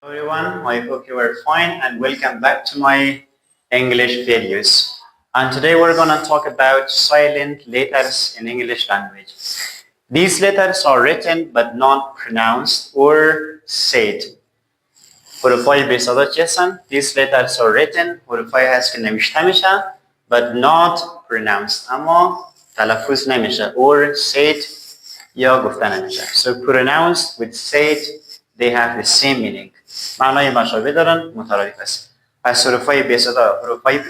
Everyone, I hope you are fine and welcome back to my English videos. And today we're going to talk about silent letters in English language. These letters are written but not pronounced or said. حروفای به صدا چی هستن؟ These letters are written. حروفایی هست که نوشته میشه but not pronounced. اما تلفظ نمیشه or said یا گفته نمیشه. So pronounced with said they have the same meaning. معنای مشابه دارن، مترادف است. پس حروفای به صدا حروفایی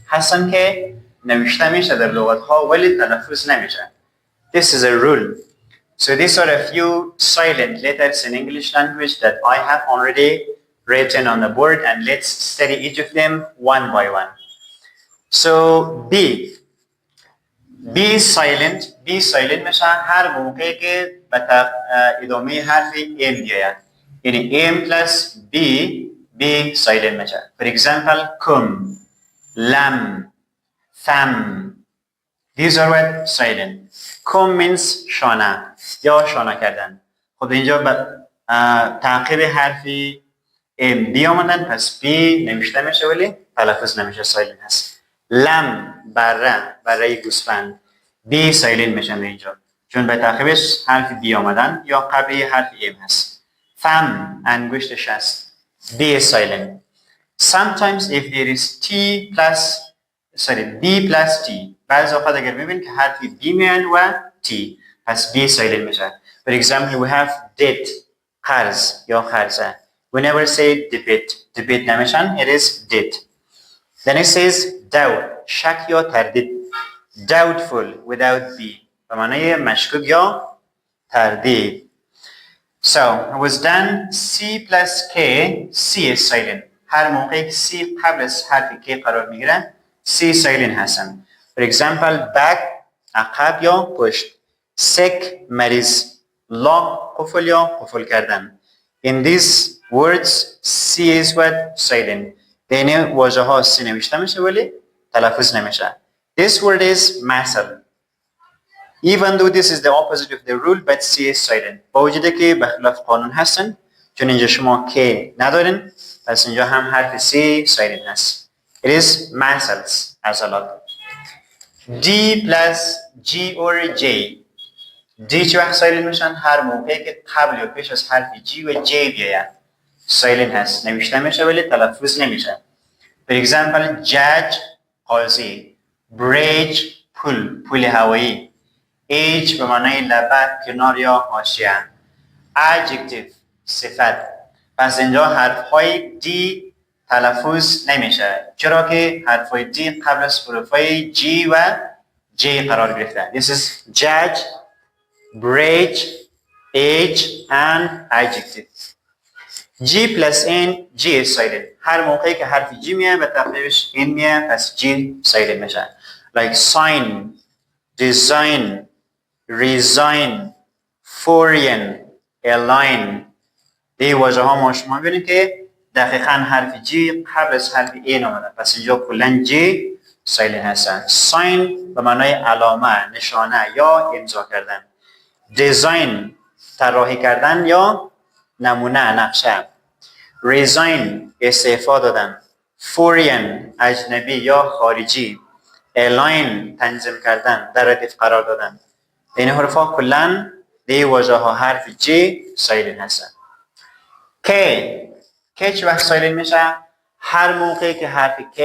هستن که نوشته میشه در لغت ها ولی تلفظ نمیشه. This is a rule. So these are a few silent letters in English language that I have already written on the board, and let's study each of them one by one. So B silent میشه هر موقعی که به ادامه حرف M بیاید. یعنی M plus B silent میشه. For example, kum, lam, tham. These are what silent. Kum means شانه یا شانه کردن. خب اینجا تعقیب حرفی M B آمدن پس B نوشته میشه ولی تلفظ نمیشه silent هست. لم بره گوسفند B silent میشن اینجا چون به تعقیبش حرف B آمدن یا قبلی حرف M هست. Thumb انگشت شست B is silent. Sometimes if there is B plus T بعضی اوقات اگر ببین که حرف B میان و T پس B silent میشه. For example we have debt قرض یا خرزه. We never say debit نمیشن it is debt. Then it says doubt شک یا تردید. Doubtful without B به معنی مشکوک یا تردید. So it was done. C plus K. C is silent. هر موقعی که C قبل از حرف K قرار میگیره C silent هستن. For example back عقب یا پشت. Sick مریض. Lock قفل یا قفل کردن. In these words C is what silent. بین واژه ها C نوشته میشه ولی تلفظ نمیشه. This word is muscle. Even though this is the opposite of the rule, but C is silent. با وجوده که به خلاف قانون هستن چون اینجا شما K ندارین پس اینجا هم حرف C silent هست. It is muscles as a lot. D plus G or J. D چه وقت silent میشن؟ هر موقعی که قبل یا پیش از حرف G و J بیاید silent هست. نوشته میشه ولی تلفظ نمیشه. For example, judge قاضی. Bridge پول هوایی. Age به معنای لبه کنار یا حاشیه. Adjective صفت. پس اینجا حرف های D تلفظ نمیشه چرا که حرف های D قبل از حروف های G و J قرار گرفته. This is judge, bridge, age and adjective. G plus N G is silent. هر موقعی که حرف G میاد به تعقیبش N میاد پس G silent میشه. Like sign, design, resign, foreign, align. دی واژه ها ما شما ببینید که دقیقاً حرف G قبل از حرف A آمده پس اینجا کلاً G silent هستن. sign به معنای علامه، نشانه یا امضا کردن. design طراحی کردن یا نمونه، نقشه. resign استعفا دادن. foreign اجنبی یا خارجی. align تنظیم کردن، در ردیف قرار دادن. این حروف ها کلاً دی واژه ها حرف G silent هستن. K چه وقت silent میشه؟ هر موقعی که حرف K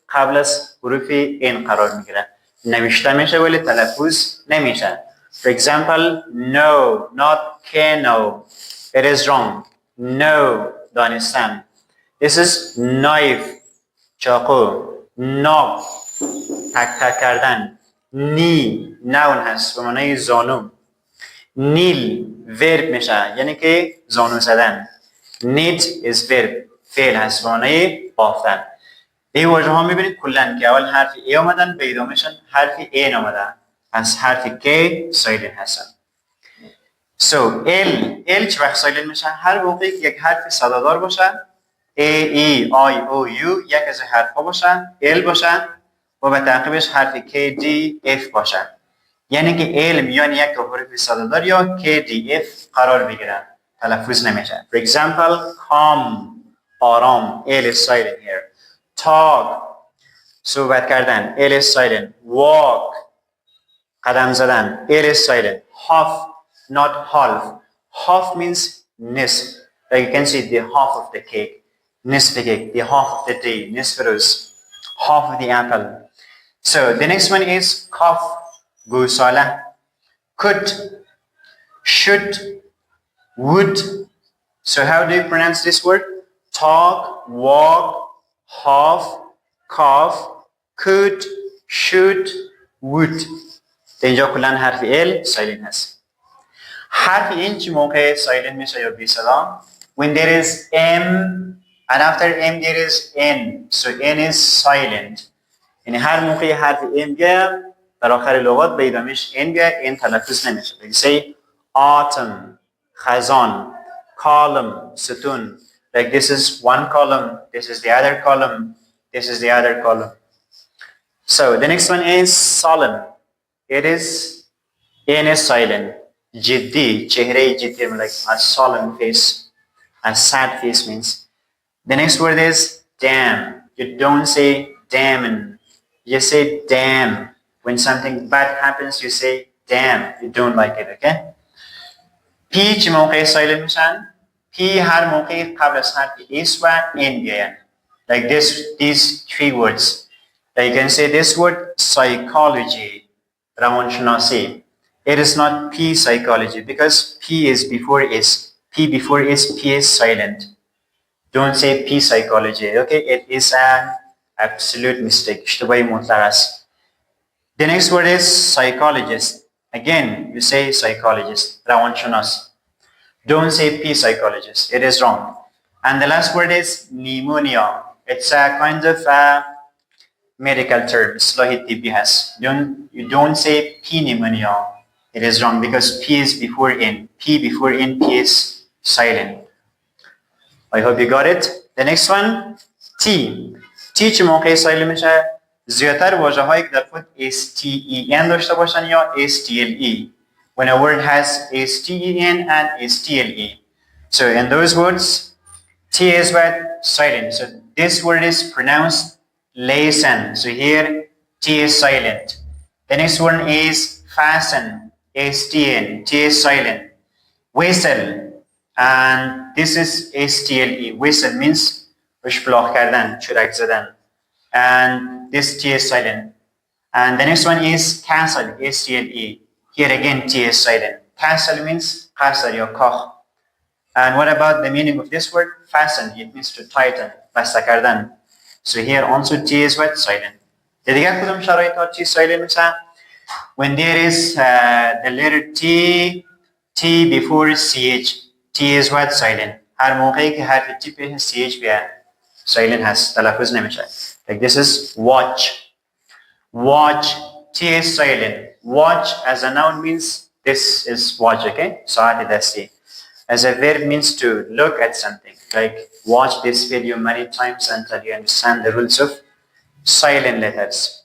قبل از حروف N قرار میگیره نوشته میشه ولی تلفظ نمیشه. For example, no, not no. It is wrong. No, دانستم. This is knife, چاقو. knock, تک کردن. knee, noun هست به معنای زانو. نیل verb میشه یعنی که زانو زدن. Knit is verb فعل هست به معنای بافتن. این واژه ها میبینید کلن که اول حرف A آمدن به ادامهشون حرف A آمدن پس حرف K silent هستن. So L چه وقت silent میشه؟ هر موقعی که یک حرف صدادار باشه A, E, I, O, U یک از حرف ها باشه L باشه و به تعقیبش حرف K, D, F باشه یعنی که L میان یک حرف صدادار یا K, D, F قرار بگیرن تلفظ نمیشه. For example, calm, آرام, L is silent here. Talk, صحبت کردن, L is silent. Walk, قدم زدن, L is silent. Half, not half. Half means نصف. Like you can see the half of the cake. نصف cake, the half of the day, نصف روز. Half of the apple. So the next one is cough, gusala. Could, should, would. So how do you pronounce this word? Talk, walk, half, cough, could, should, would. اینجا کلان حرف L silent هست. حرف این چی موقع silent میشه یا بی صدا؟ When there is M and after M there is N. So N is silent. یعنی هر موقع حرف M بیاد در آخر لغات به ادامهش N بیاد N تلفظ نمیشه. Like say autumn, خزان, column, ستون. Like this is one column, this is the other column, this is the other column. So the next one is solemn. It is N is silent. جدی, چهره جدی, like a solemn face, a sad face means. The next word is damn. You don't say damn. You say damn. When something bad happens, you say damn. You don't like it, okay? P چه موقع silent میشن؟ P هر موقع قبل از حرف S و N بیاین. Like these three words. Like you can say this word psychology, روانشناسی. It is not P psychology because P is before S. P before S, P is silent. Don't say P psychology, okay? It is an absolute mistake. اشتباهی مطلق است. The next word is psychologist. Again, you say psychologist, روانشناس. Don't say P psychologist. It is wrong. And the last word is pneumonia. It's a kind of a medical term. اصطلاح طبی هست. You don't say P pneumonia. It is wrong because P is before N. P before N, P is silent. I hope you got it. The next one, T. T چه موقعی silent میشه؟ زیادتر واژه هایی که در خود S-T-E-N داشته باشن یا S-T-L-E. When a word has S-T-E-N and S-T-L-E. So in those words, T is what? Silent. So this word is pronounced listen. So here T is silent. The next one is fasten. S-T-N. T is silent. Whistle. And this is S-T-L-E. Whistle means اشپلاخ کردن, چرک زدن. And this T is silent. And the next one is castle. S-T-L-E. Here again T is silent. Castle means قصر یا کاخ. And what about the meaning of this word? Fasten. It means to tighten. بسته کردن. So here also T is what? Silent. دیگر کدوم شرایط T silent میشه? When there is the letter T before CH. T is what? Silent. هر موقعی که حرف T به CH بیاد silent هست. تلفظ نمیشه. Like this is watch. Watch. T is silent. Watch as a noun means this is watch, okay? ساعت دستی. As a verb means to look at something. Like watch this video many times until you understand the rules of silent letters.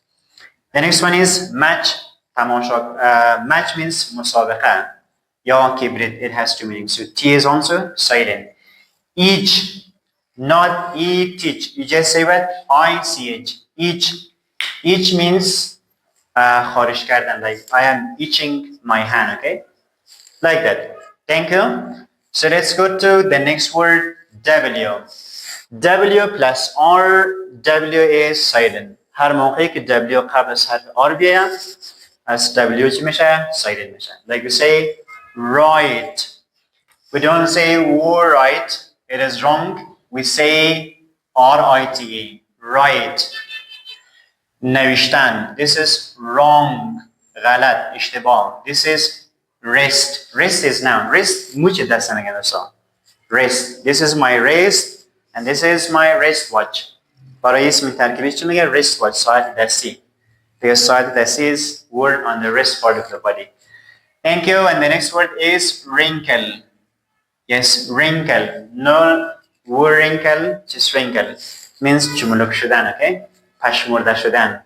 The next one is match. Match means مسابقه. Ya kibrit, it has two meanings. So T is also silent. Each, not teach. You just say what? I-C-H. Each. Each means خارش کردن. Like I am itching my hand, okay? Like that. Thank you. So let's go to the next word, W. W plus R. W is silent. هر موقعی که W قبل از حرف R بیاید از W چی میشه؟ silent میشه. Like we say right. We don't say right. It is wrong. We say R-I-T-E. Right. نوشتن. This is wrong. غلط. اشتباه. This is wrist. Wrist is noun. Wrist مچ دست نگه دوستا. Wrist. This is my wrist and this is my wristwatch. برای اسم ترکیبی چی میگه؟ wristwatch. ساعت دستی. Because ساعت دستی is worn on the wrist part of the body. Thank you. And the next word is wrinkle. Yes, wrinkle. No wrinkle, just wrinkle. Means جملک شدن, okay? پشمرده شدن.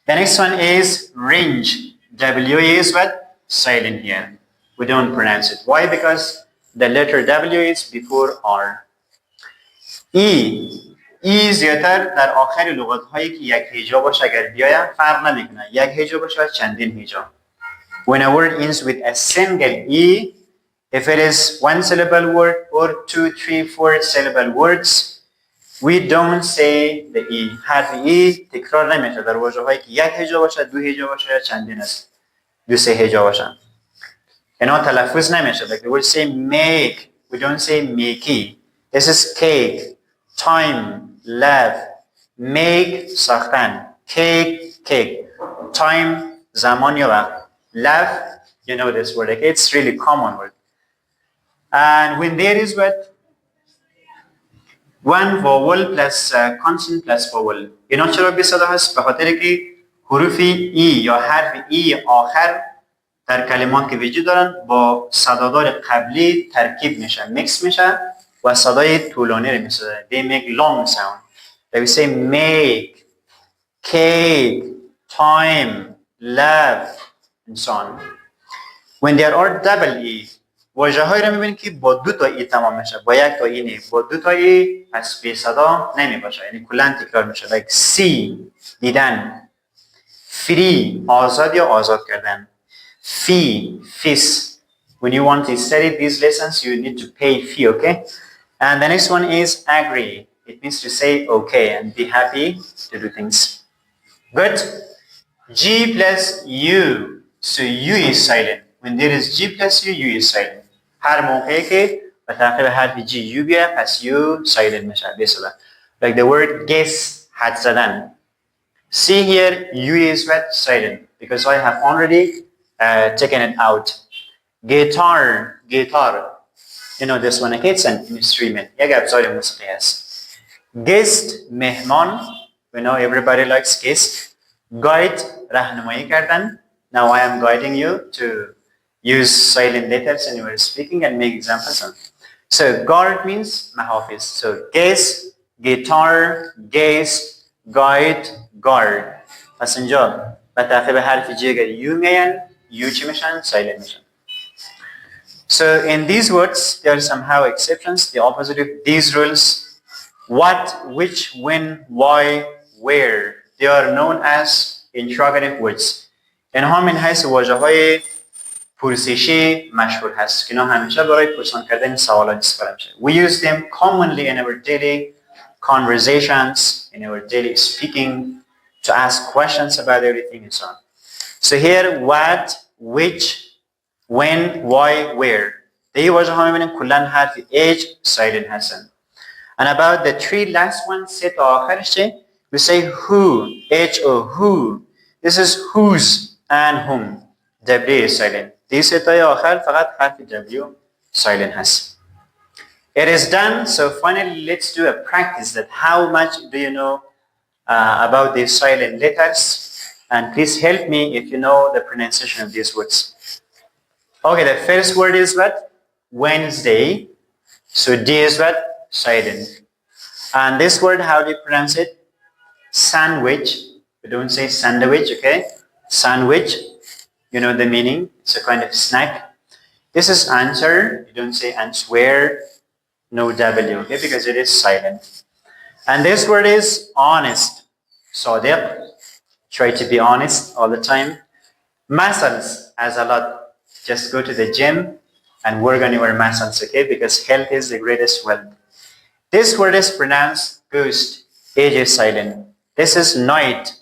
The next one is ringe. W is what? Silent here. We don't pronounce it. Why? Because The letter W is before R. ای زیادتر در آخر لغات هایی که یک هجا باشه اگر بیاید فرق نمیکنه، یک هجا باشه و چندین هجا. When a word ends with a single E, if it is one syllable word or 2, 3, 4 syllable words, we don't say the E. حرف E تکرار نمیشه در واژه هایی که یک هجا باشه، دو هجا باشه یا چندین است، دو سه هجا باشه. اینا تلفظ نمیشه. Like the word say make, we don't say makey. This is cake, time, love, make ساختن, cake, time زمان یا وقت, love, you know this word, okay? It's really common word. And when there is what? One vowel plus consonant plus vowel. اینا چرا بی صدا هست؟ به خاطر که حروف ای یا حرف ای آخر در کلمات که وجود دارن با صدادار قبلی ترکیب میشه، میکس میشه و صدای طولانی رو میسازه. They make long sound. They will say make, cake, time, love, and so on. When there are double E, واژه هایی رو میبینید که با دو تا ای تمام میشه، با یک تا ای نه، با دو تا ای پس بی صدا نمی باشه، یعنی کلا تکرار میشه. Like see, دیدن. free, آزاد یا آزاد کردن. fee, fees. When you want to study these lessons, you need to pay fee, okay? And the next one is agree. It means to say okay and be happy to do things. Good. G plus U. So U is silent. When there is G plus U, U is silent. هر موقعی که به تعقیب حرف G U بیاد پس U silent میشه. بسیار. Like the word guess, حد زدن. See here, U is what? Silent. Because I have already taken it out. Guitar. You know this one, okay? It's an instrument. یک ابزار موسیقی است. Guest, مهمان. We know everybody likes guest. Guide, راهنمایی کردن. Now I am guiding you to use silent letters when you are speaking and make examples. So guard means محافظ. So guest, guitar, guest, guide, guard. پس اینجا به تعقیب حرف G اگر U میان U چی میشن؟ silent میشن. So in these words there are somehow exceptions, the opposite of these rules. What, which, when, why, where. They are known as interrogative words. اینها من حیث واژه های پرسشی مشهور هست که اینا همیشه برای پرسان کردن سوالات استفاده میشه. We use them commonly in our daily conversations, in our daily speaking, to ask questions about everything and so on. So here, what, which, when, why, where. دیگه واژه ها میبینیم کلن حرف H silent هستن. And about the three last ones, سه تا آخرش چه؟ We say who, H-O, who. This is whose and whom. W is silent. دیگه سه تای آخر فقط حرف W silent هست. It is done. So finally, let's do a practice that how much do you know about these silent letters? And please help me if you know the pronunciation of these words. Okay, the first word is what? Wednesday. So D is what? Silent. And this word, how do you pronounce it? Sandwich. We don't say sandwich, okay? Sandwich. You know the meaning. It's a kind of snack. This is answer. You don't say answer. No W, okay? Because it is silent. And this word is honest. Sadiq. Try to be honest all the time. Muscles, as a lot. Just go to the gym and work on your muscles, okay? Because health is the greatest wealth. This word is pronounced ghost. H is silent. This is night.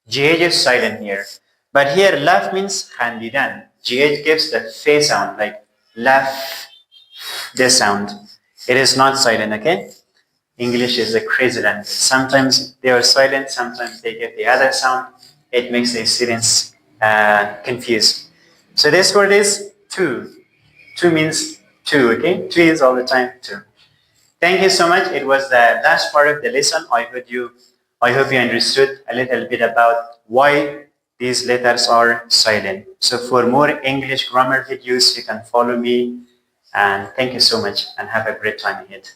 GH is silent here. But here, laugh means khandidan. GH gives the fa sound, like laugh, this sound. It is not silent, okay? English is a crazy language. Sometimes they are silent, sometimes they give the other sound. It makes the students confused. So this word is two. Two means two, okay? Two is all the time two. Thank you so much. It was the last part of the lesson. I hope you understood a little bit about why these letters are silent. So for more English grammar videos, you can follow me. And thank you so much and have a great time ahead.